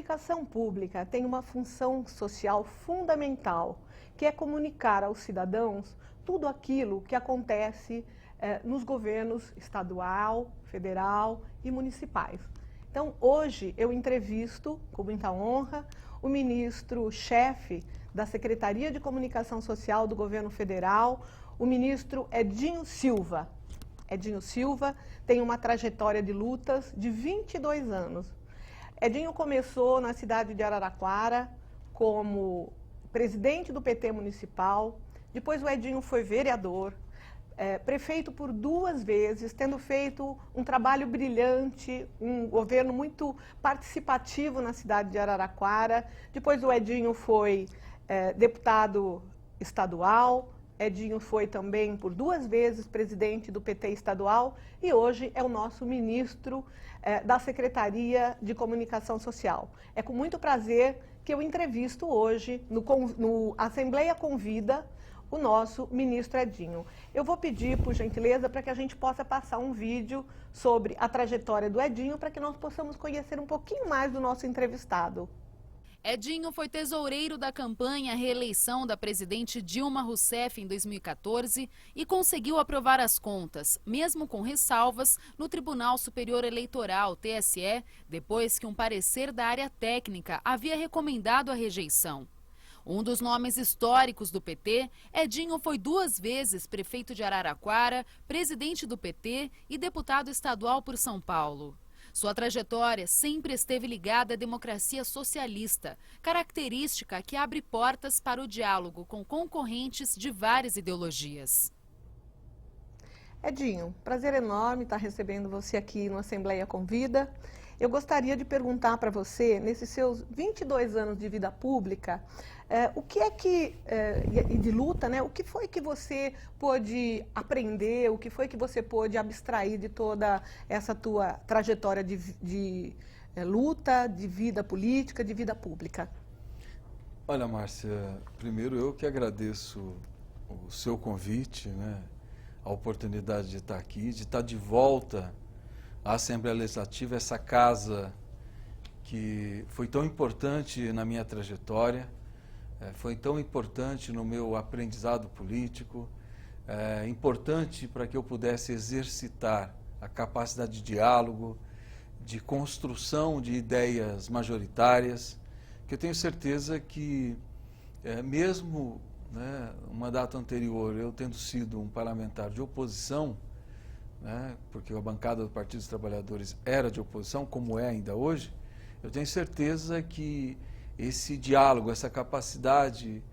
comunicação pública tem uma função social fundamental, que é comunicar aos cidadãos tudo aquilo que acontece nos governos estadual, federal e municipais. Então, hoje eu entrevisto, com muita honra, o ministro-chefe da Secretaria de Comunicação Social do Governo Federal, o ministro Edinho Silva. Edinho Silva tem uma trajetória de lutas de 22 anos. Edinho começou na cidade de Araraquara como presidente do PT municipal, depois o Edinho foi vereador, prefeito por 2 vezes, tendo feito um trabalho brilhante, um governo muito participativo na cidade de Araraquara. Depois o Edinho foi deputado estadual, Edinho foi também por 2 vezes presidente do PT estadual e hoje é o nosso ministro da Secretaria de Comunicação Social. É com muito prazer que eu entrevisto hoje, no Assembleia Convida, o nosso ministro Edinho. Eu vou pedir, por gentileza, para que a gente possa passar um vídeo sobre a trajetória do Edinho, para que nós possamos conhecer um pouquinho mais do nosso entrevistado. Edinho foi tesoureiro da campanha à reeleição da presidente Dilma Rousseff em 2014 e conseguiu aprovar as contas, mesmo com ressalvas, no Tribunal Superior Eleitoral, TSE, depois que um parecer da área técnica havia recomendado a rejeição. Um dos nomes históricos do PT, Edinho foi 2 vezes prefeito de Araraquara, presidente do PT e deputado estadual por São Paulo. Sua trajetória sempre esteve ligada à democracia socialista, característica que abre portas para o diálogo com concorrentes de várias ideologias. Edinho, prazer enorme estar recebendo você aqui no Assembleia Convida. Eu gostaria de perguntar para você, nesses seus 22 anos de vida pública, o que é que, e de luta, né, o que foi que você pôde aprender, o que foi que você pôde abstrair de toda essa tua trajetória de luta, de vida política, de vida pública? Olha, Márcia, primeiro eu que agradeço o seu convite, né, a oportunidade de estar aqui, de estar de volta à Assembleia Legislativa, essa casa que foi tão importante na minha trajetória, foi tão importante no meu aprendizado político, importante para que eu pudesse exercitar a capacidade de diálogo, de construção de ideias majoritárias, que eu tenho certeza que, mesmo, né, um mandato anterior, eu tendo sido um parlamentar de oposição, né, porque a bancada do Partido dos Trabalhadores era de oposição, como é ainda hoje, eu tenho certeza que esse diálogo, essa capacidade,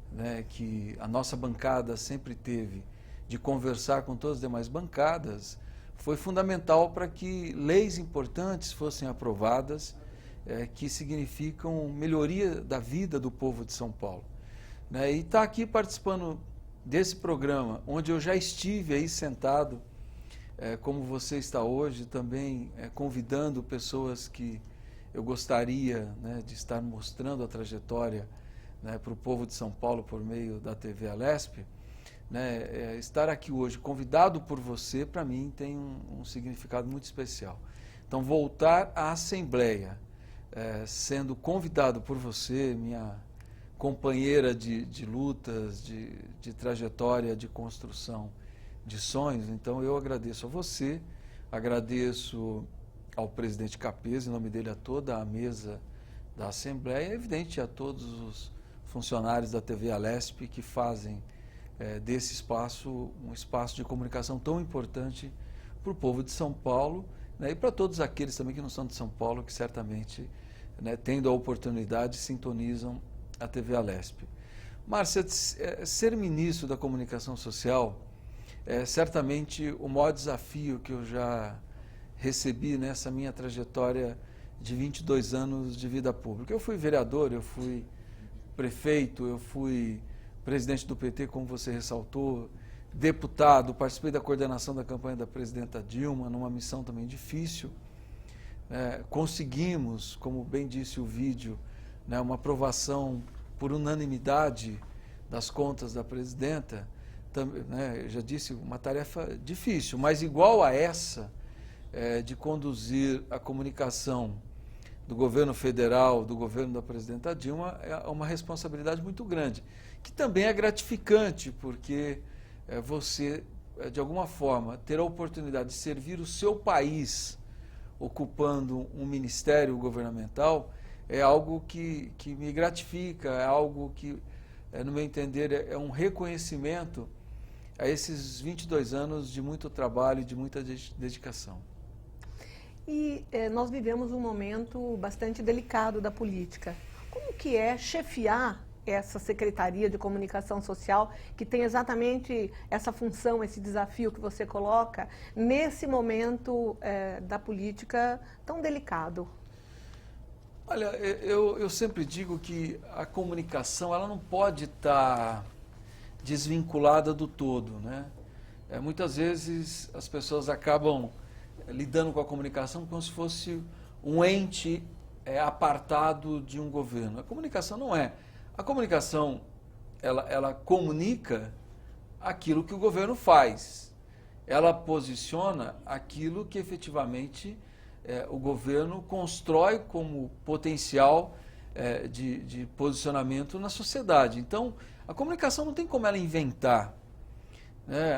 né, que a nossa bancada sempre teve de conversar com todas as demais bancadas, foi fundamental para que leis importantes fossem aprovadas, que significam melhoria da vida do povo de São Paulo. Né, e estar aqui participando desse programa, onde eu já estive aí sentado, como você está hoje, também convidando pessoas que eu gostaria, né, de estar mostrando a trajetória, né, para o povo de São Paulo por meio da TV Alesp, né, estar aqui hoje convidado por você, para mim, tem um significado muito especial. Então, voltar à Assembleia, sendo convidado por você, minha companheira de lutas, de trajetória, de construção de sonhos, então eu agradeço a você, agradeço ao presidente Capês, em nome dele a toda a mesa da Assembleia, é evidente a todos os funcionários da TV Alesp que fazem desse espaço um espaço de comunicação tão importante para o povo de São Paulo, né, e para todos aqueles também que não são de São Paulo, que certamente, né, tendo a oportunidade, sintonizam a TV Alesp. Márcia, ser ministro da Comunicação Social é certamente o maior desafio que eu já recebi nessa minha trajetória de 22 anos de vida pública. Eu fui vereador, eu fui prefeito, eu fui presidente do PT, como você ressaltou, deputado, participei da coordenação da campanha da presidenta Dilma, numa missão também difícil. Conseguimos, como bem disse o vídeo, né, uma aprovação por unanimidade das contas da presidenta, né, já disse, uma tarefa difícil, mas igual a essa, de conduzir a comunicação do governo federal, do governo da presidenta Dilma, é uma responsabilidade muito grande, que também é gratificante, porque você, de alguma forma, ter a oportunidade de servir o seu país ocupando um ministério governamental é algo que me gratifica, é algo que, no meu entender, é um reconhecimento a esses 22 anos de muito trabalho e de muita dedicação. E nós vivemos um momento bastante delicado da política. Como que é chefiar essa Secretaria de Comunicação Social, que tem exatamente essa função, esse desafio que você coloca, nesse momento da política tão delicado? Olha, eu sempre digo que a comunicação ela não pode estar desvinculada do todo, né? Muitas vezes as pessoas acabam lidando com a comunicação como se fosse um ente apartado de um governo. A comunicação não é. A comunicação, ela comunica aquilo que o governo faz. Ela posiciona aquilo que efetivamente o governo constrói como potencial de posicionamento na sociedade. Então, a comunicação não tem como ela inventar.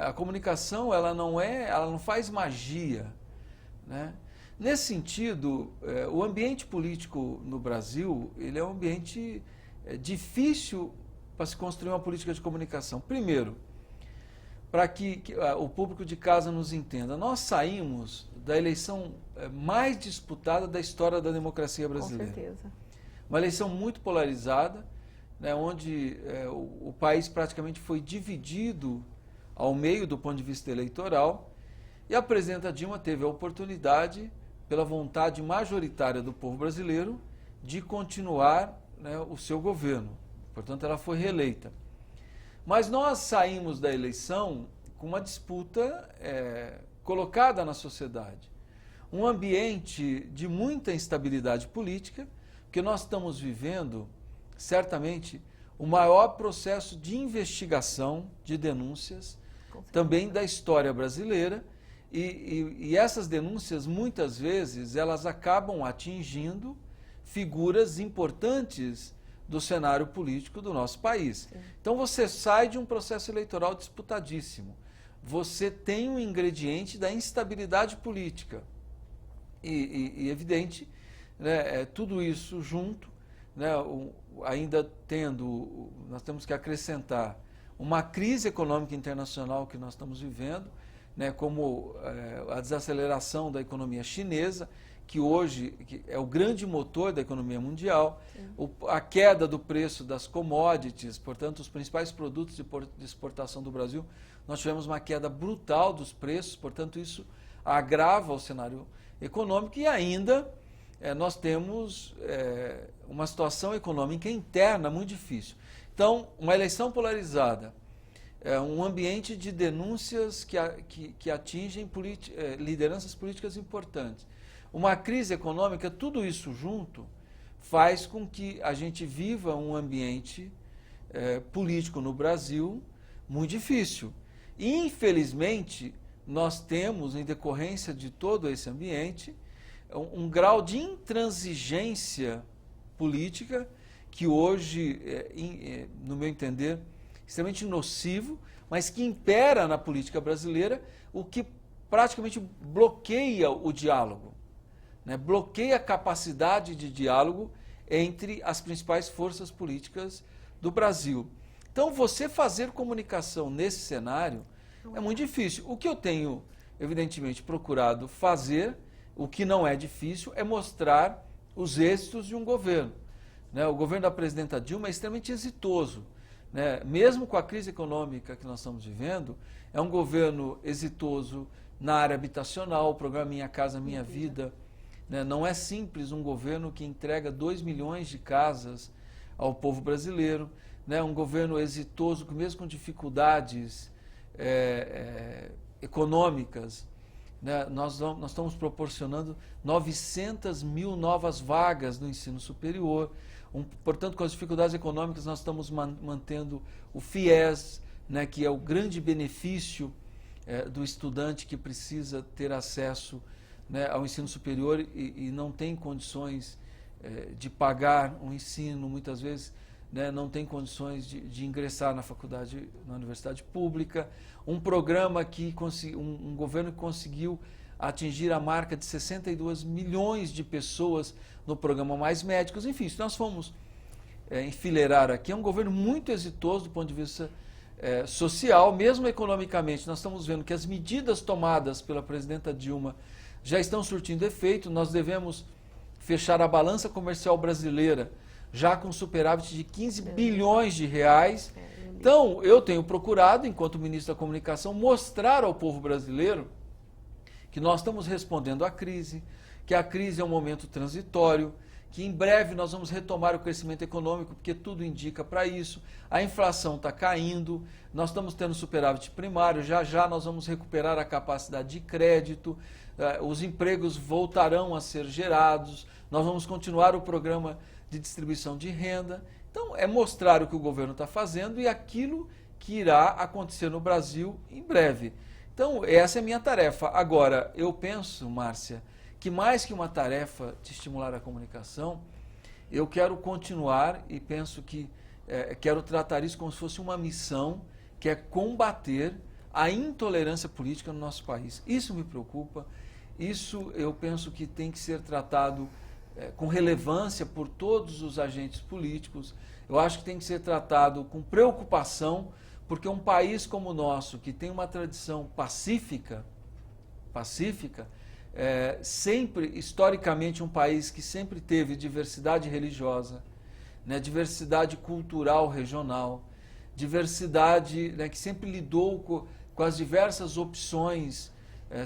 A comunicação, ela não faz magia. Né? Nesse sentido, o ambiente político no Brasil, ele é um ambiente difícil para se construir uma política de comunicação. Primeiro, para que o público de casa nos entenda, nós saímos da eleição mais disputada da história da democracia brasileira. Com certeza. Uma eleição muito polarizada, né, onde o país praticamente foi dividido ao meio do ponto de vista eleitoral, e a presidenta Dilma teve a oportunidade, pela vontade majoritária do povo brasileiro, de continuar, né, o seu governo. Portanto, ela foi reeleita. Mas nós saímos da eleição com uma disputa colocada na sociedade. Um ambiente de muita instabilidade política, porque nós estamos vivendo, certamente, o maior processo de investigação de denúncias, também da história brasileira, e essas denúncias, muitas vezes, elas acabam atingindo figuras importantes do cenário político do nosso país. Sim. Então você sai de um processo eleitoral disputadíssimo. Você tem um ingrediente da instabilidade política. E evidente, né, tudo isso junto, né, ainda tendo, nós temos que acrescentar uma crise econômica internacional que nós estamos vivendo, né, como a desaceleração da economia chinesa, que hoje é o grande motor da economia mundial, a queda do preço das commodities, portanto, os principais produtos de exportação do Brasil, nós tivemos uma queda brutal dos preços, portanto, isso agrava o cenário econômico e ainda nós temos uma situação econômica interna muito difícil. Então, uma eleição polarizada, um ambiente de denúncias que atingem lideranças políticas importantes, uma crise econômica, tudo isso junto faz com que a gente viva um ambiente político no Brasil muito difícil. E, infelizmente, nós temos, em decorrência de todo esse ambiente, um grau de intransigência política que hoje, no meu entender, extremamente nocivo, mas que impera na política brasileira, o que praticamente bloqueia o diálogo, né? Bloqueia a capacidade de diálogo entre as principais forças políticas do Brasil. Então, você fazer comunicação nesse cenário é muito difícil. O que eu tenho, evidentemente, procurado fazer, o que não é difícil, é mostrar os êxitos de um governo. Né? O governo da presidenta Dilma é extremamente exitoso. Né? Mesmo com a crise econômica que nós estamos vivendo, é um governo exitoso na área habitacional, o programa Minha Casa Minha Vida. Né? Não é simples um governo que entrega 2 milhões de casas ao povo brasileiro, né? Um governo exitoso, que mesmo com dificuldades econômicas, né? Nós estamos proporcionando 900 mil novas vagas no ensino superior. Portanto, com as dificuldades econômicas, nós estamos mantendo o FIES, né, que é o grande benefício do estudante que precisa ter acesso, né, ao ensino superior e não tem condições de pagar um ensino, muitas vezes, né, não tem condições de ingressar na faculdade, na universidade pública. Um programa que um governo que conseguiu atingir a marca de 62 milhões de pessoas no programa Mais Médicos. Enfim, se nós formos enfileirar aqui, é um governo muito exitoso do ponto de vista social, mesmo economicamente. Nós estamos vendo que as medidas tomadas pela presidenta Dilma já estão surtindo efeito. Nós devemos fechar a balança comercial brasileira já com superávit de 15 bilhões de reais. Então, eu tenho procurado, enquanto ministro da Comunicação, mostrar ao povo brasileiro que nós estamos respondendo à crise, que a crise é um momento transitório, que em breve nós vamos retomar o crescimento econômico, porque tudo indica para isso. A inflação está caindo, nós estamos tendo superávit primário, já já nós vamos recuperar a capacidade de crédito, os empregos voltarão a ser gerados, nós vamos continuar o programa de distribuição de renda. Então, é mostrar o que o governo está fazendo e aquilo que irá acontecer no Brasil em breve. Então, essa é a minha tarefa. Agora, eu penso, Márcia, que mais que uma tarefa de estimular a comunicação, eu quero continuar e penso que quero tratar isso como se fosse uma missão, que é combater a intolerância política no nosso país. Isso me preocupa, isso eu penso que tem que ser tratado com relevância por todos os agentes políticos. Eu acho que tem que ser tratado com preocupação, porque um país como o nosso, que tem uma tradição pacífica, sempre, historicamente, um país que sempre teve diversidade religiosa, né, diversidade cultural regional, diversidade, né, que sempre lidou com as diversas opções,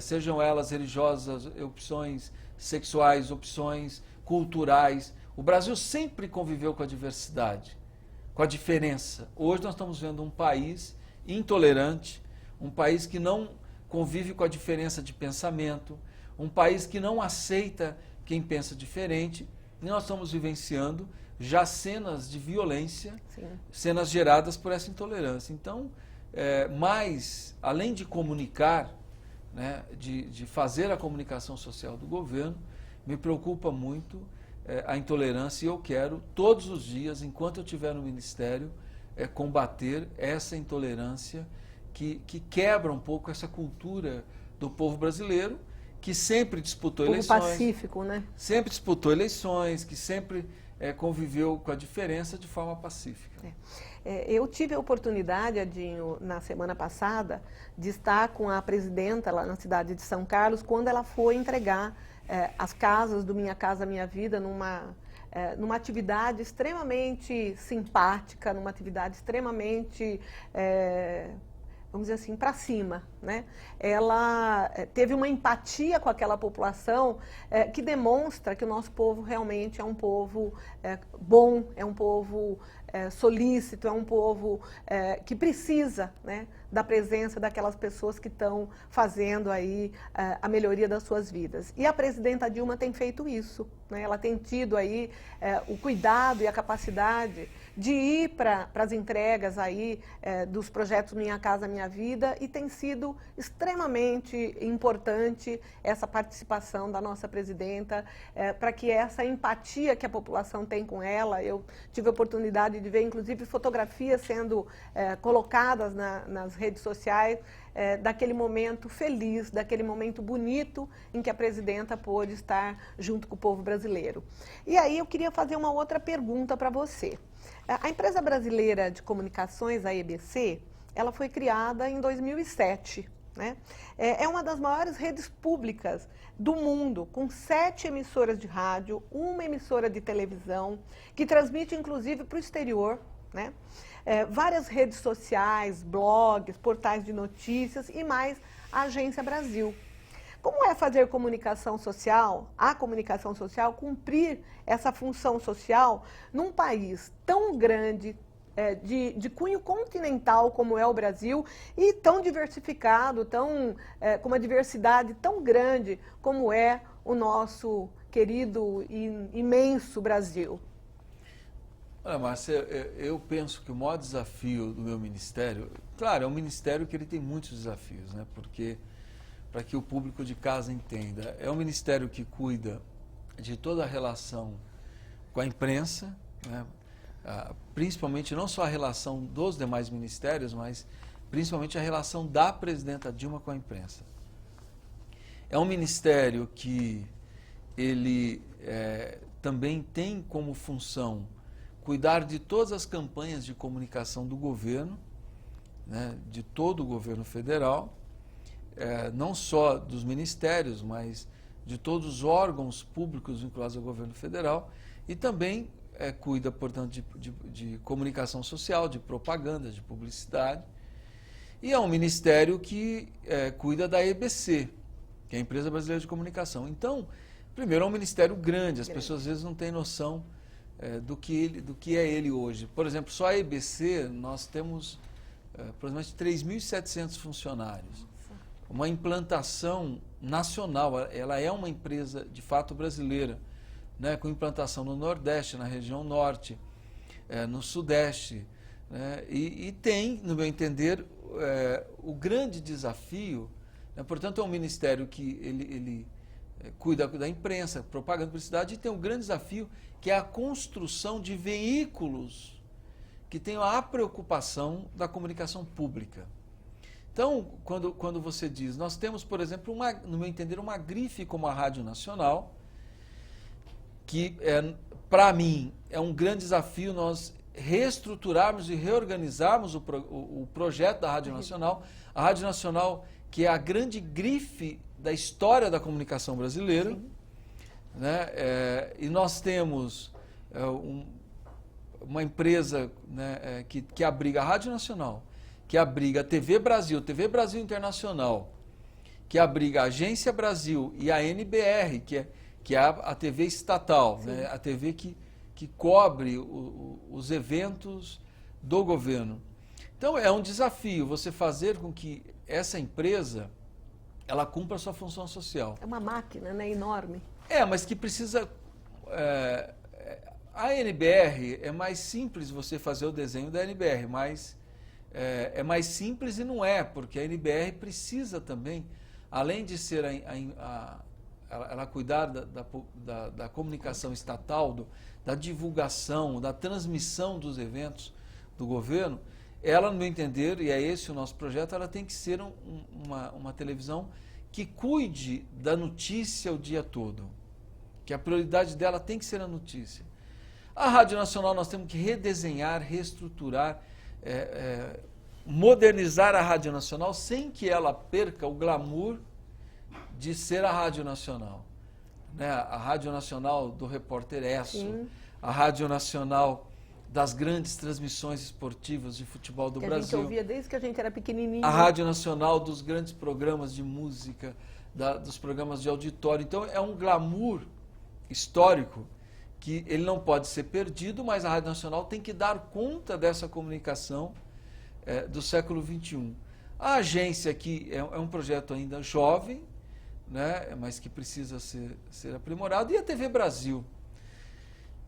sejam elas religiosas, opções sexuais, opções culturais. O Brasil sempre conviveu com a diversidade, com a diferença. Hoje nós estamos vendo um país intolerante, um país que não convive com a diferença de pensamento, um país que não aceita quem pensa diferente, e nós estamos vivenciando já cenas de violência, sim, cenas geradas por essa intolerância. Então, mas, além de comunicar, né, de fazer a comunicação social do governo, me preocupa muito a intolerância, e eu quero, todos os dias, enquanto eu estiver no Ministério, combater essa intolerância que quebra um pouco essa cultura do povo brasileiro, que sempre disputou eleições. Pacífico, né? Sempre disputou eleições, que sempre conviveu com a diferença de forma pacífica. Eu tive a oportunidade, Adinho, na semana passada, de estar com a presidenta lá na cidade de São Carlos, quando ela foi entregar as casas do Minha Casa Minha Vida numa atividade extremamente simpática, numa atividade extremamente, vamos dizer assim, para cima, né? Ela teve uma empatia com aquela população que demonstra que o nosso povo realmente é um povo bom, é um povo solícito, é um povo que precisa, né, da presença daquelas pessoas que estão fazendo aí a melhoria das suas vidas. E a presidenta Dilma tem feito isso, né? Ela tem tido aí o cuidado e a capacidade de ir para as entregas aí dos projetos Minha Casa Minha Vida, e tem sido extremamente importante essa participação da nossa presidenta para que essa empatia que a população tem com ela. Eu tive a oportunidade de ver, inclusive, fotografias sendo colocadas nas redes sociais daquele momento feliz, daquele momento bonito em que a presidenta pôde estar junto com o povo brasileiro. E aí eu queria fazer uma outra pergunta para você. A empresa brasileira de comunicações, a EBC, ela foi criada em 2007, né? É uma das maiores redes públicas do mundo, com 7 emissoras de rádio, 1 emissora de televisão, que transmite inclusive para o exterior, né? Várias redes sociais, blogs, portais de notícias e mais a Agência Brasil. Como é fazer comunicação social, a comunicação social, cumprir essa função social num país tão grande, de cunho continental como é o Brasil, e tão diversificado, com uma diversidade tão grande como é o nosso querido e imenso Brasil? Olha, Márcia, eu penso que o maior desafio do meu ministério, claro, é um ministério que ele tem muitos desafios, né? Porque, para que o público de casa entenda, é um ministério que cuida de toda a relação com a imprensa, né? Principalmente não só a relação dos demais ministérios, mas principalmente a relação da presidenta Dilma com a imprensa. É um ministério que ele também tem como função cuidar de todas as campanhas de comunicação do governo, né, de todo o governo federal, não só dos ministérios, mas de todos os órgãos públicos vinculados ao governo federal, e também cuida, portanto, de comunicação social, de propaganda, de publicidade. E é um ministério que cuida da EBC, que é a Empresa Brasileira de Comunicação. Então, primeiro, é um ministério grande, as pessoas às vezes não têm noção do que é ele hoje. Por exemplo, só a EBC, nós temos aproximadamente 3.700 funcionários. Uma implantação nacional, ela é uma empresa de fato brasileira, né, com implantação no Nordeste, na região Norte, no Sudeste, né, e tem, no meu entender, o grande desafio, né, portanto é um ministério que ele cuida da imprensa, propaganda, publicidade, e tem um grande desafio que é a construção de veículos que tenham a preocupação da comunicação pública. Então, quando você diz, nós temos, por exemplo, no meu entender, uma grife como a Rádio Nacional, que, para mim, é um grande desafio nós reestruturarmos e reorganizarmos o projeto da Rádio Nacional. A Rádio Nacional, que é a grande grife da história da comunicação brasileira, né? E nós temos uma empresa, né, que abriga a Rádio Nacional, que abriga a TV Brasil Internacional, que abriga a Agência Brasil e a NBR, que é a TV estatal, né, a TV que cobre os eventos do governo. Então é um desafio você fazer com que essa empresa ela cumpra a sua função social. É uma máquina, né, enorme. Mas que precisa... a NBR, é mais simples você fazer o desenho da NBR, mas é mais simples e não é, porque a NBR precisa também, além de ser ela cuidar da comunicação estatal, da divulgação, da transmissão dos eventos do governo, ela, no meu entender, e é esse o nosso projeto, ela tem que ser uma televisão que cuide da notícia o dia todo, que a prioridade dela tem que ser a notícia. A Rádio Nacional nós temos que redesenhar, reestruturar, modernizar a Rádio Nacional sem que ela perca o glamour de ser a Rádio Nacional. Né? A Rádio Nacional do repórter Esso, a Rádio Nacional das grandes transmissões esportivas de futebol do Brasil. Que a gente ouvia desde que a gente era pequenininho. A Rádio Nacional dos grandes programas de música, dos programas de auditório. Então é um glamour histórico que ele não pode ser perdido, mas a Rádio Nacional tem que dar conta dessa comunicação do século XXI. A agência aqui é um projeto ainda jovem, né, mas que precisa ser aprimorado, e a TV Brasil,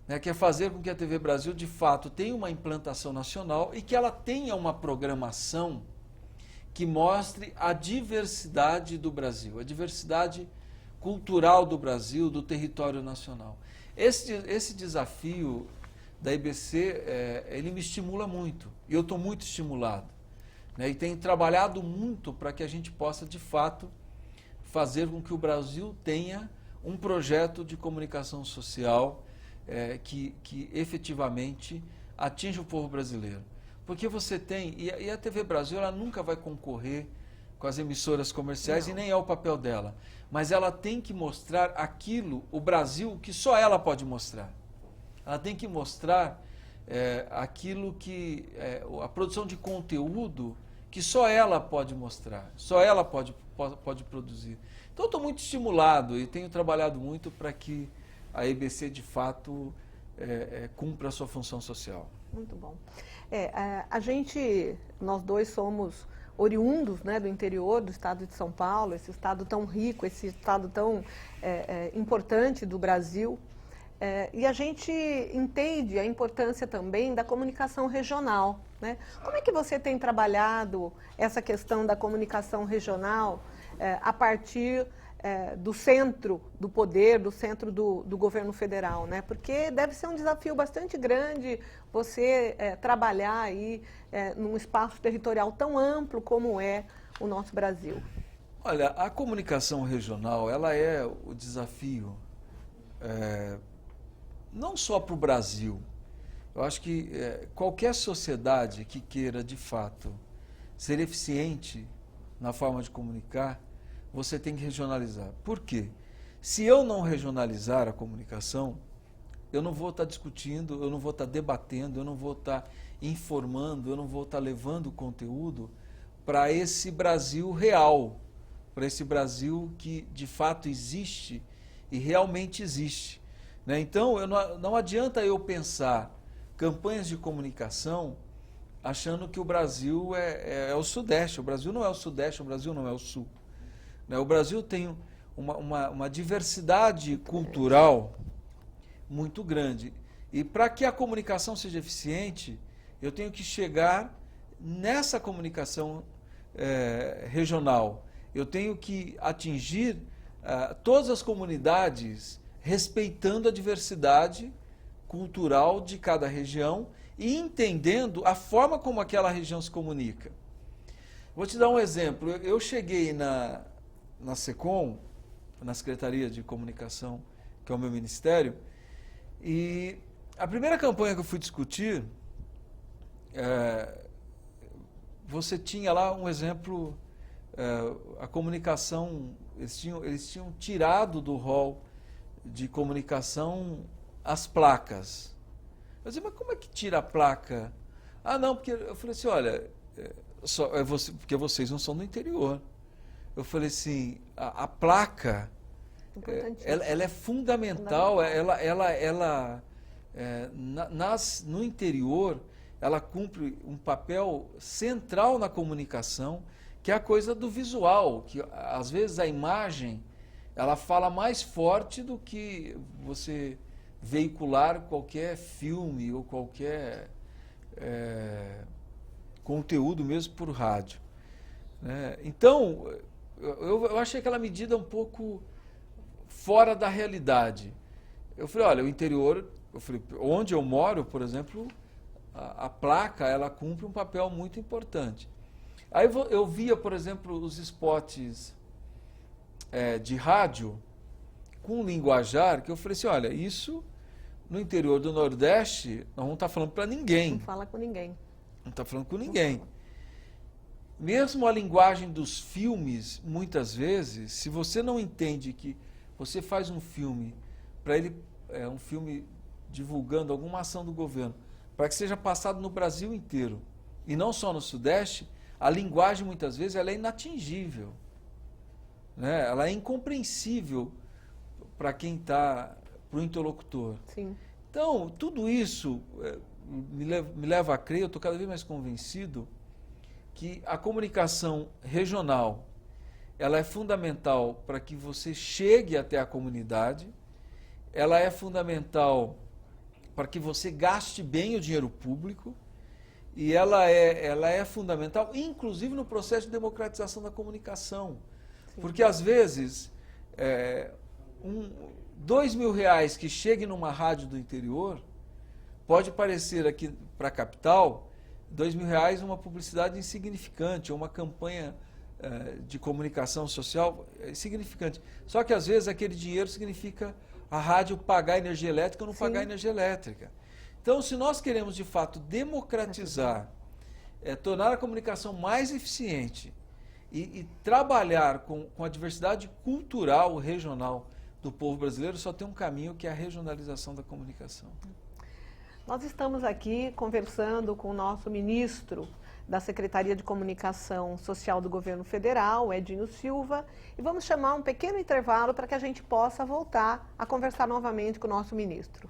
né, que é fazer com que a TV Brasil, de fato, tenha uma implantação nacional e que ela tenha uma programação que mostre a diversidade do Brasil, a diversidade cultural do Brasil, do território nacional. Esse desafio da EBC, ele me estimula muito, e eu estou muito estimulado, né, e tenho trabalhado muito para que a gente possa, de fato, fazer com que o Brasil tenha um projeto de comunicação social que efetivamente atinja o povo brasileiro. Porque você tem, e a TV Brasil ela nunca vai concorrer com as emissoras comerciais, e nem é o papel dela, mas ela tem que mostrar o Brasil, que só ela pode mostrar. Ela tem que mostrar aquilo a produção de conteúdo que só ela pode mostrar, só ela pode produzir. Então, eu estou muito estimulado e tenho trabalhado muito para que a EBC, de fato, cumpra a sua função social. Muito bom. Nós dois somos oriundos, né, do interior do estado de São Paulo, esse estado tão rico, esse estado tão importante do Brasil. E a gente entende a importância também da comunicação regional, né? Como é que você tem trabalhado essa questão da comunicação regional a partir do centro do poder, do centro do governo federal, né? Porque deve ser um desafio bastante grande você trabalhar aí num espaço territorial tão amplo como é o nosso Brasil. Olha, a comunicação regional, ela é o desafio não só para o Brasil. Eu acho que qualquer sociedade que queira, de fato, ser eficiente na forma de comunicar, você tem que regionalizar. Por quê? Se eu não regionalizar a comunicação, eu não vou estar discutindo, eu não vou estar debatendo, eu não vou estar informando, eu não vou estar levando conteúdo para esse Brasil real, para esse Brasil que de fato existe e realmente existe, né? Então, não adianta eu pensar campanhas de comunicação achando que o Brasil é o Sudeste. O Brasil não é o Sudeste, o Brasil não é o Sul. O Brasil tem uma diversidade cultural muito grande. E para que a comunicação seja eficiente, eu tenho que chegar nessa comunicação regional. Eu tenho que atingir todas as comunidades respeitando a diversidade cultural de cada região e entendendo a forma como aquela região se comunica. Vou te dar um exemplo. Eu cheguei na SECOM, na Secretaria de Comunicação, que é o meu ministério, e a primeira campanha que eu fui discutir, você tinha lá um exemplo, a comunicação, eles tinham tirado do rol de comunicação as placas. Eu disse, mas como é que tira a placa? Ah, não, porque eu falei assim, olha, porque vocês não são do interior. Eu falei assim, a placa, ela é fundamental, no interior, ela cumpre um papel central na comunicação, que é a coisa do visual, que às vezes a imagem, ela fala mais forte do que você veicular qualquer filme ou qualquer conteúdo mesmo por rádio, né? Então, eu achei aquela medida um pouco fora da realidade. Eu falei, olha, o interior, onde eu moro, por exemplo, a placa, ela cumpre um papel muito importante. Aí eu via, por exemplo, os spots de rádio com linguajar, que eu falei assim, olha, isso no interior do Nordeste, nós não estamos falando para ninguém. Não fala com ninguém. Não está falando com ninguém. Mesmo a linguagem dos filmes, muitas vezes, se você não entende que você faz um filme, para ele, um filme divulgando alguma ação do governo, para que seja passado no Brasil inteiro, e não só no Sudeste, a linguagem, muitas vezes, ela é inatingível, né? Ela é incompreensível para quem está, para o interlocutor. Sim. Então, tudo isso me leva a crer, eu estou cada vez mais convencido, que a comunicação regional, ela é fundamental para que você chegue até a comunidade, ela é fundamental para que você gaste bem o dinheiro público, e ela é fundamental, inclusive no processo de democratização da comunicação. Sim. Porque, às vezes, R$2.000 que chegue numa rádio do interior, pode parecer aqui para a capital, R$2.000 uma publicidade insignificante, ou uma campanha de comunicação social insignificante. Só que, às vezes, aquele dinheiro significa a rádio pagar energia elétrica ou não pagar energia elétrica. Então, se nós queremos, de fato, democratizar, tornar a comunicação mais eficiente e trabalhar com a diversidade cultural regional do povo brasileiro, só tem um caminho, que é a regionalização da comunicação. Nós estamos aqui conversando com o nosso ministro da Secretaria de Comunicação Social do Governo Federal, Edinho Silva, e vamos chamar um pequeno intervalo para que a gente possa voltar a conversar novamente com o nosso ministro.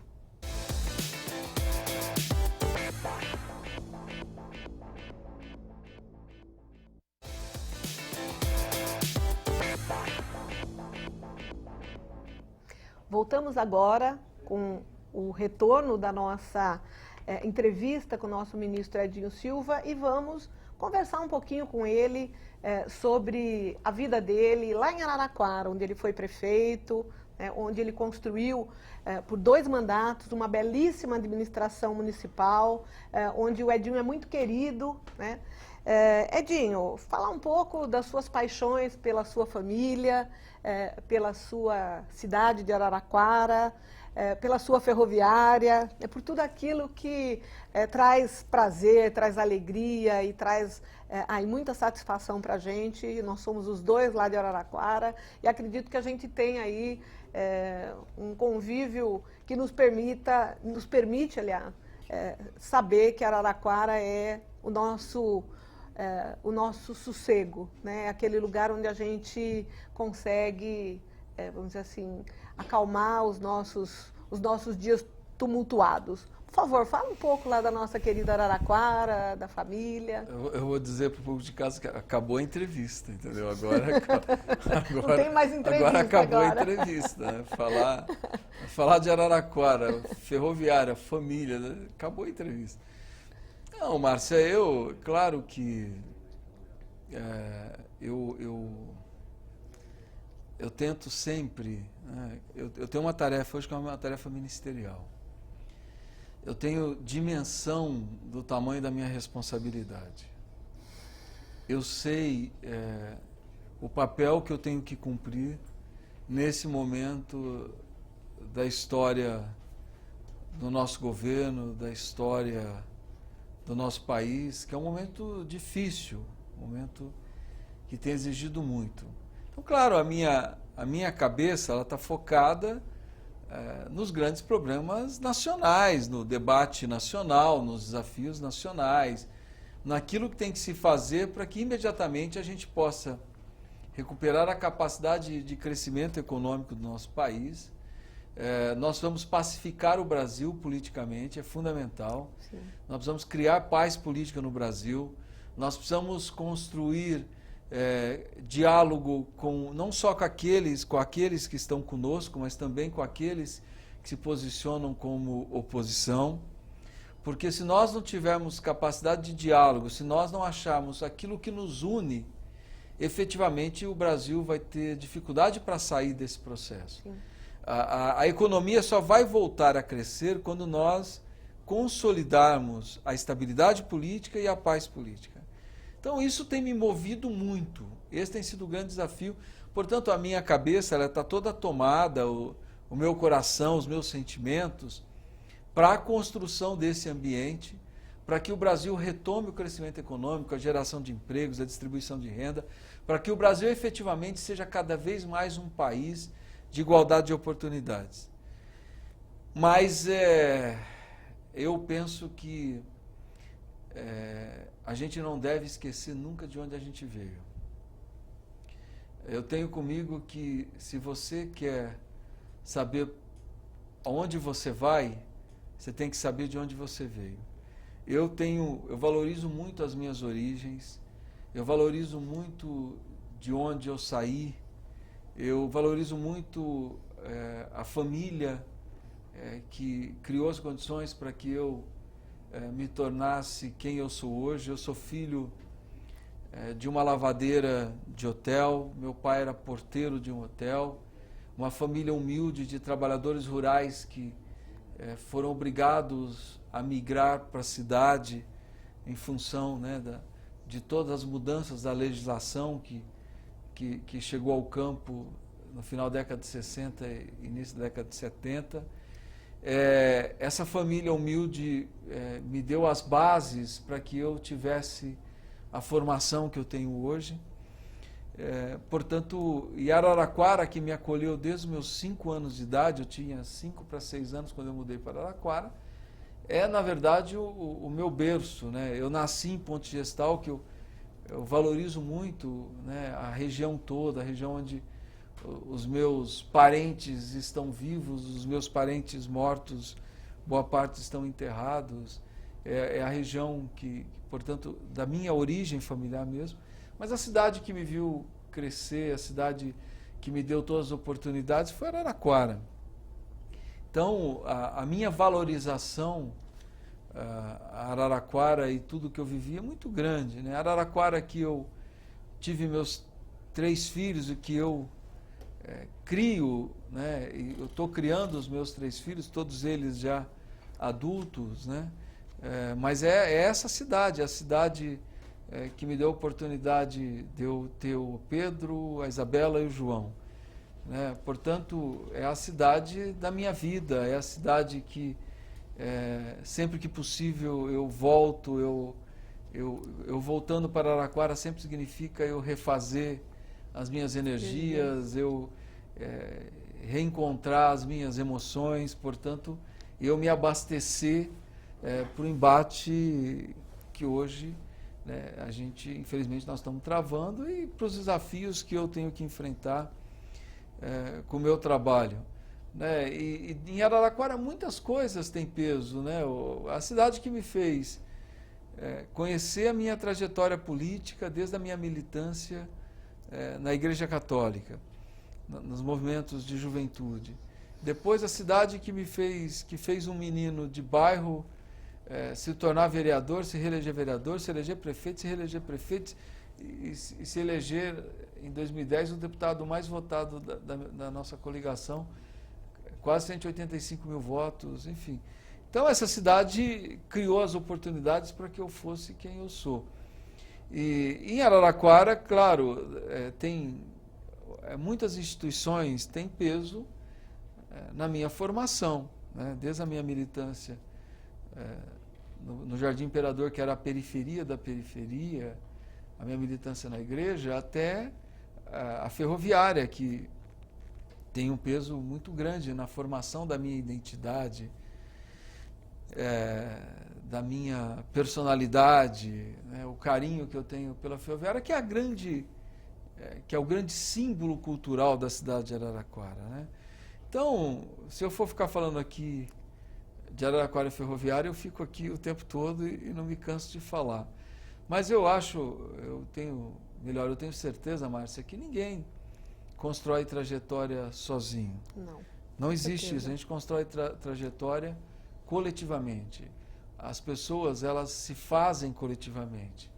Voltamos agora com o retorno da nossa entrevista com o nosso ministro Edinho Silva e vamos conversar um pouquinho com ele sobre a vida dele lá em Araraquara, onde ele foi prefeito, onde ele construiu por 2 mandatos uma belíssima administração municipal, onde o Edinho é muito querido, né? Edinho, falar um pouco das suas paixões pela sua família, pela sua cidade de Araraquara, pela sua ferroviária, por tudo aquilo que traz prazer, traz alegria e traz aí muita satisfação para a gente. Nós somos os 2 lá de Araraquara e acredito que a gente tem aí um convívio que nos permite, aliás, saber que Araraquara é o nosso sossego, né? Aquele lugar onde a gente consegue, vamos dizer assim, acalmar os nossos dias tumultuados. Por favor, fala um pouco lá da nossa querida Araraquara, da família. Eu vou dizer para o público de casa que acabou a entrevista, entendeu? Agora não tem mais entrevista. Agora acabou a entrevista, né? Falar de Araraquara, ferroviária, família, né? Acabou a entrevista. Não, Márcia, claro que eu tento sempre, né? Eu tenho uma tarefa hoje que é uma tarefa ministerial. Eu tenho dimensão do tamanho da minha responsabilidade. Eu sei o papel que eu tenho que cumprir nesse momento da história do nosso governo, da história do nosso país, que é um momento difícil, um momento que tem exigido muito. Então, claro, a minha cabeça ela está focada nos grandes problemas nacionais, no debate nacional, nos desafios nacionais, naquilo que tem que se fazer para que imediatamente a gente possa recuperar a capacidade de crescimento econômico do nosso país. Nós vamos pacificar o Brasil politicamente, é fundamental. Sim. Nós precisamos criar paz política no Brasil, nós precisamos construir diálogo não só com aqueles que estão conosco, mas também com aqueles que se posicionam como oposição, porque se nós não tivermos capacidade de diálogo, se nós não acharmos aquilo que nos une, efetivamente o Brasil vai ter dificuldade para sair desse processo. A economia só vai voltar a crescer quando nós consolidarmos a estabilidade política e a paz política. Então isso tem me movido muito, esse tem sido o grande desafio, portanto a minha cabeça está toda tomada, o meu coração, os meus sentimentos, para a construção desse ambiente, para que o Brasil retome o crescimento econômico, a geração de empregos, a distribuição de renda, para que o Brasil efetivamente seja cada vez mais um país de igualdade de oportunidades. Mas eu penso que a gente não deve esquecer nunca de onde a gente veio. Eu tenho comigo que se você quer saber aonde você vai, você tem que saber de onde você veio. Eu valorizo muito as minhas origens, eu valorizo muito de onde eu saí, eu valorizo muito a família que criou as condições para que eu me tornasse quem eu sou hoje. Eu sou filho de uma lavadeira de hotel, meu pai era porteiro de um hotel, uma família humilde de trabalhadores rurais que foram obrigados a migrar para a cidade em função, né, de todas as mudanças da legislação que chegou ao campo no final da década de 60 e início da década de 70. Essa família humilde me deu as bases para que eu tivesse a formação que eu tenho hoje. Portanto, e Araraquara, que me acolheu desde os meus 5 anos de idade, eu tinha 5 para 6 anos quando eu mudei para Araraquara, na verdade, o meu berço, né? Eu nasci em Ponte Gestal, que eu valorizo muito, né, a região toda, a região onde os meus parentes estão vivos, os meus parentes mortos, boa parte estão enterrados. É a região que, portanto, da minha origem familiar mesmo, mas a cidade que me viu crescer, a cidade que me deu todas as oportunidades foi Araraquara. Então, a minha valorização a Araraquara e tudo que eu vivi é muito grande, né? Araraquara que eu tive meus 3 filhos e que eu crio, né? E eu estou criando os meus 3 filhos, todos eles já adultos, né? Mas é essa cidade, a cidade que me deu a oportunidade de eu ter o Pedro, a Isabela e o João, né? Portanto, é a cidade da minha vida, é a cidade que sempre que possível eu volto, eu voltando para Araraquara sempre significa eu refazer as minhas energias, eu reencontrar as minhas emoções, portanto, eu me abastecer para o embate que hoje, né, a gente, infelizmente, nós estamos travando e para os desafios que eu tenho que enfrentar com o meu trabalho. Né? E em Araraquara muitas coisas têm peso, né? A cidade que me fez conhecer a minha trajetória política desde a minha militância na Igreja Católica, nos movimentos de juventude. Depois a cidade que fez um menino de bairro se tornar vereador, se reeleger vereador, se eleger prefeito e se eleger em 2010 o deputado mais votado da nossa coligação, quase 185 mil votos, enfim. Então essa cidade criou as oportunidades para que eu fosse quem eu sou. E em Araraquara, claro, tem muitas instituições têm peso na minha formação, né? Desde a minha militância no Jardim Imperador, que era a periferia da periferia, a minha militância na igreja, até a ferroviária, que tem um peso muito grande na formação da minha identidade, da minha personalidade, né? O carinho que eu tenho pela ferroviária, que é o grande símbolo cultural da cidade de Araraquara, né? Então, se eu for ficar falando aqui de Araraquara e ferroviária, eu fico aqui o tempo todo e não me canso de falar. Mas eu tenho certeza, Márcia, que ninguém constrói trajetória sozinho. Não existe isso. A gente constrói trajetória coletivamente. As pessoas, elas se fazem coletivamente,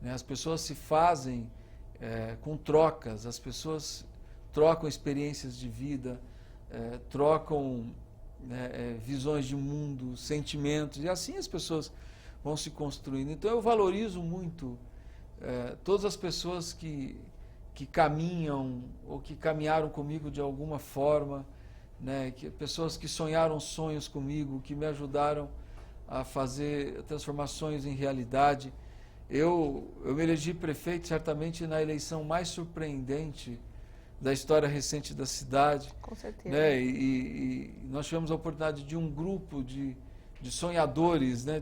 né? As pessoas se fazem com trocas, as pessoas trocam experiências de vida, trocam visões de mundo, sentimentos, e assim as pessoas vão se construindo. Então eu valorizo muito todas as pessoas que caminham ou que caminharam comigo de alguma forma, né? Pessoas que sonharam sonhos comigo, que me ajudaram a transformar sonhos em realidade. Eu me elegi prefeito certamente na eleição mais surpreendente da história recente da cidade. Com certeza. Né? E nós tivemos a oportunidade de um grupo de sonhadores, né?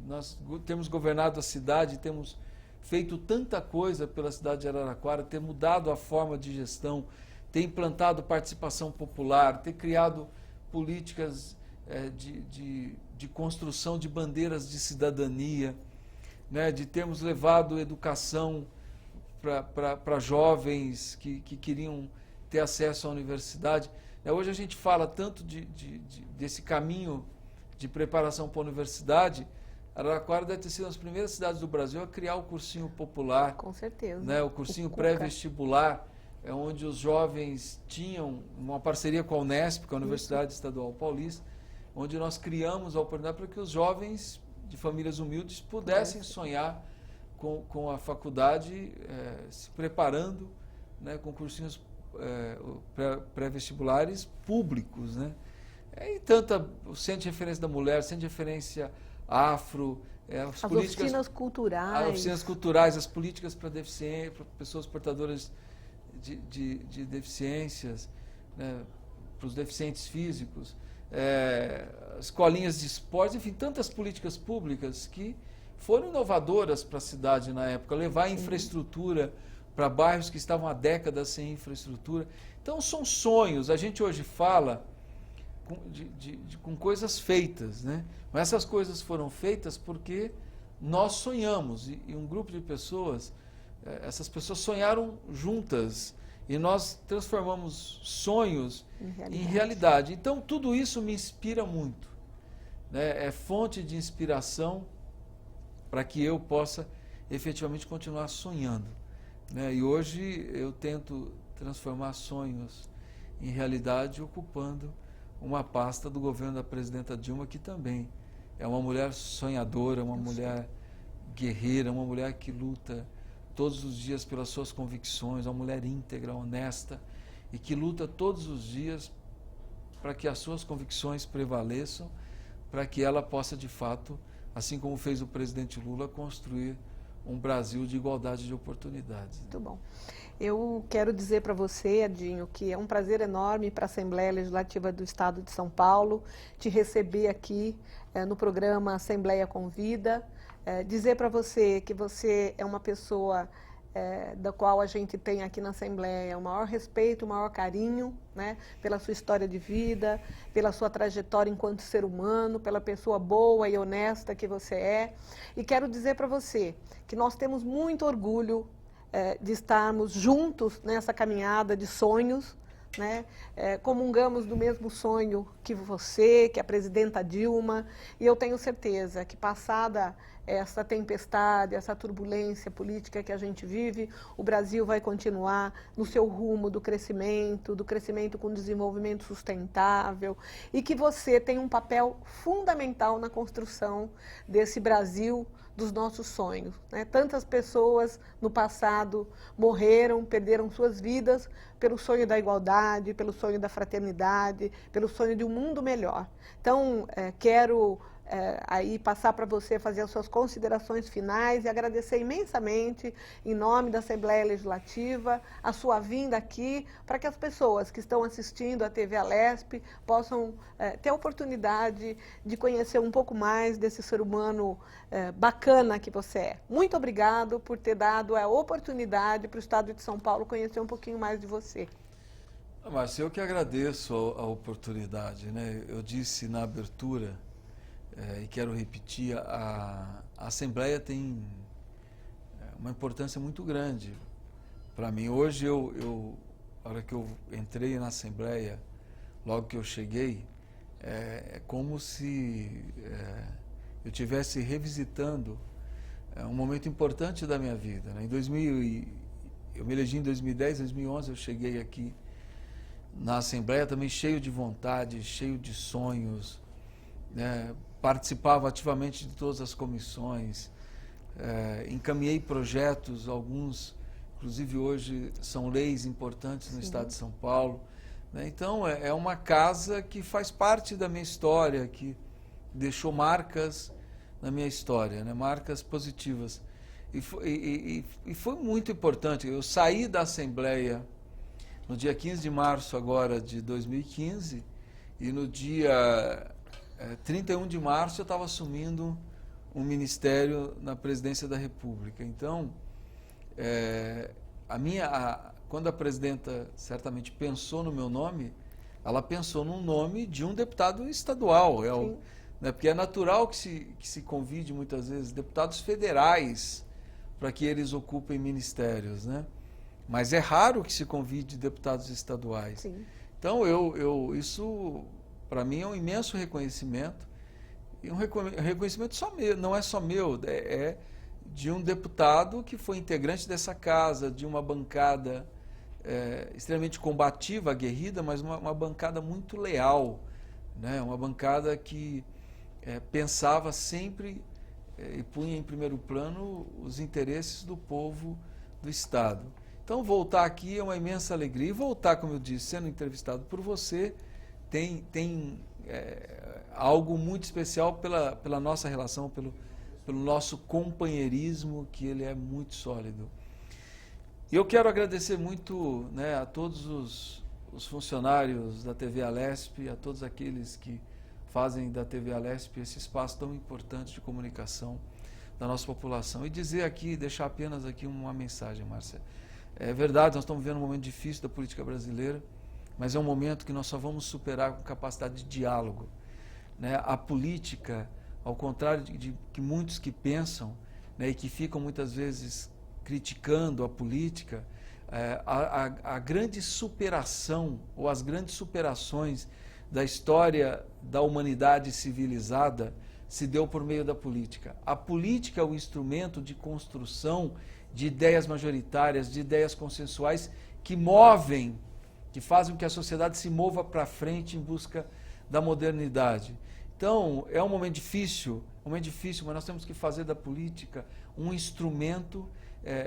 Nós temos governado a cidade, temos feito tanta coisa pela cidade de Araraquara, ter mudado a forma de gestão, ter implantado participação popular, ter criado políticas de construção de bandeiras de cidadania, né? De termos levado educação para jovens que queriam ter acesso à universidade. Hoje a gente fala tanto desse caminho de preparação para a universidade. Araraquara deve ter sido uma das primeiras cidades do Brasil a criar o cursinho popular. Com certeza. Né? O cursinho pré-vestibular, onde os jovens tinham uma parceria com a Unesp, com a Universidade Estadual Paulista, onde nós criamos a oportunidade para que os jovens de famílias humildes pudessem sonhar com a faculdade, se preparando, né, com cursinhos pré-vestibulares públicos, né? E o Centro de Referência da Mulher, Centro de Referência Afro, as oficinas culturais. As oficinas culturais, as políticas para deficiência, para pessoas portadoras de deficiências, né, para os deficientes físicos, escolinhas de esporte, enfim, tantas políticas públicas que foram inovadoras para a cidade na época, levar infraestrutura para bairros que estavam há décadas sem infraestrutura. Então são sonhos, a gente hoje fala com coisas feitas, né? Mas essas coisas foram feitas porque nós sonhamos, e um grupo de pessoas, essas pessoas sonharam juntas, e nós transformamos sonhos em realidade. Então tudo isso me inspira muito. né, é fonte de inspiração para que eu possa efetivamente continuar sonhando, né? E hoje eu tento transformar sonhos em realidade ocupando uma pasta do governo da presidenta Dilma, que também é uma mulher sonhadora, uma mulher guerreira, uma mulher que luta todos os dias pelas suas convicções, uma mulher íntegra, honesta e que luta todos os dias para que as suas convicções prevaleçam, para que ela possa de fato, assim como fez o presidente Lula, construir um Brasil de igualdade de oportunidades. Muito bom. Eu quero dizer para você, Edinho, que é um prazer enorme para a Assembleia Legislativa do Estado de São Paulo te receber aqui no programa Assembleia Convida. Dizer para você que você é uma pessoa da qual a gente tem aqui na Assembleia o maior respeito, o maior carinho, né, pela sua história de vida, pela sua trajetória enquanto ser humano, pela pessoa boa e honesta que você é. E quero dizer para você que nós temos muito orgulho de estarmos juntos nessa caminhada de sonhos, né? Comungamos do mesmo sonho que você, que a presidenta Dilma, e eu tenho certeza que passada essa tempestade, essa turbulência política que a gente vive, o Brasil vai continuar no seu rumo do crescimento com desenvolvimento sustentável, e que você tem um papel fundamental na construção desse Brasil dos nossos sonhos, né? Tantas pessoas no passado morreram, perderam suas vidas pelo sonho da igualdade, pelo sonho da fraternidade, pelo sonho de um mundo melhor. Então, quero aí passar para você fazer as suas considerações finais e agradecer imensamente, em nome da Assembleia Legislativa, a sua vinda aqui, para que as pessoas que estão assistindo a TV Alesp possam ter a oportunidade de conhecer um pouco mais desse ser humano bacana que você é. Muito obrigado por ter dado a oportunidade para o Estado de São Paulo conhecer um pouquinho mais de você. Márcia, eu que agradeço a oportunidade, né? Eu disse na abertura, e quero repetir, a Assembleia tem uma importância muito grande para mim. Hoje, a hora que eu entrei na Assembleia, logo que eu cheguei, é como se eu estivesse revisitando um momento importante da minha vida, né? Eu me elegi em 2010, 2011, eu cheguei aqui na Assembleia também cheio de vontade, cheio de sonhos, né? Participava ativamente de todas as comissões, encaminhei projetos, alguns, inclusive hoje, são leis importantes no Estado de São Paulo, né? Então, é uma casa que faz parte da minha história, que deixou marcas na minha história, né? Marcas positivas. E foi muito importante. Eu saí da Assembleia no dia 15 de março agora de 2015 e no dia 31 de março eu estava assumindo um ministério na presidência da República. Então, quando a presidenta certamente pensou no meu nome, ela pensou no nome de um deputado estadual. Né, porque é natural que se convide muitas vezes deputados federais para que eles ocupem ministérios, né? Mas é raro que se convide deputados estaduais. Sim. Então, isso, para mim, é um imenso reconhecimento. E um reconhecimento não é só meu, é de um deputado que foi integrante dessa casa, de uma bancada extremamente combativa, aguerrida, mas uma bancada muito leal, né? Uma bancada que pensava sempre e punha em primeiro plano os interesses do povo do Estado. Então, voltar aqui é uma imensa alegria. E voltar, como eu disse, sendo entrevistado por você, tem algo muito especial pela nossa relação, pelo nosso companheirismo, que ele é muito sólido. E eu quero agradecer muito, né, a todos os funcionários da TV Alesp, a todos aqueles que fazem da TV Alesp esse espaço tão importante de comunicação da nossa população. E dizer aqui, deixar apenas aqui uma mensagem, Márcia. É verdade, nós estamos vivendo um momento difícil da política brasileira, mas é um momento que nós só vamos superar com capacidade de diálogo, né? A política, ao contrário de que muitos que pensam, né, e que ficam muitas vezes criticando a política, a grande superação ou as grandes superações da história da humanidade civilizada se deu por meio da política. A política é o instrumento de construção de ideias majoritárias, de ideias consensuais que movem, que fazem com que a sociedade se mova para frente em busca da modernidade. Então, é um momento difícil, mas nós temos que fazer da política um instrumento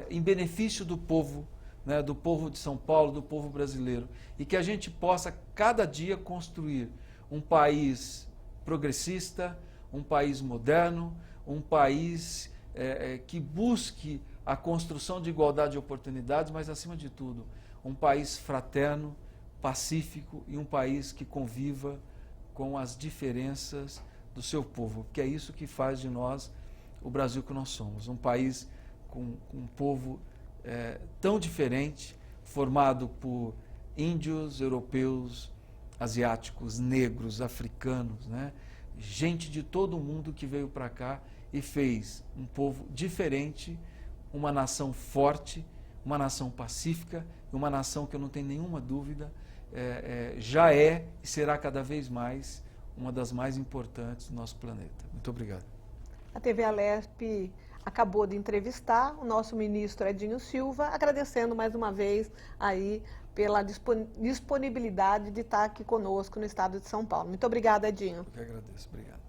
em benefício do povo, né, do povo de São Paulo, do povo brasileiro, e que a gente possa, cada dia, construir um país progressista, um país moderno, um país que busque a construção de igualdade de oportunidades, mas, acima de tudo, um país fraterno, pacífico e um país que conviva com as diferenças do seu povo, que é isso que faz de nós o Brasil que nós somos, um país com um povo tão diferente, formado por índios, europeus, asiáticos, negros, africanos, né? Gente de todo o mundo que veio para cá e fez um povo diferente, uma nação forte, uma nação pacífica, uma nação que eu não tenho nenhuma dúvida, já é e será cada vez mais uma das mais importantes do nosso planeta. Muito obrigado. A TV Alesp acabou de entrevistar o nosso ministro Edinho Silva, agradecendo mais uma vez aí pela disponibilidade de estar aqui conosco no estado de São Paulo. Muito obrigada, Edinho. Eu que agradeço. Obrigado.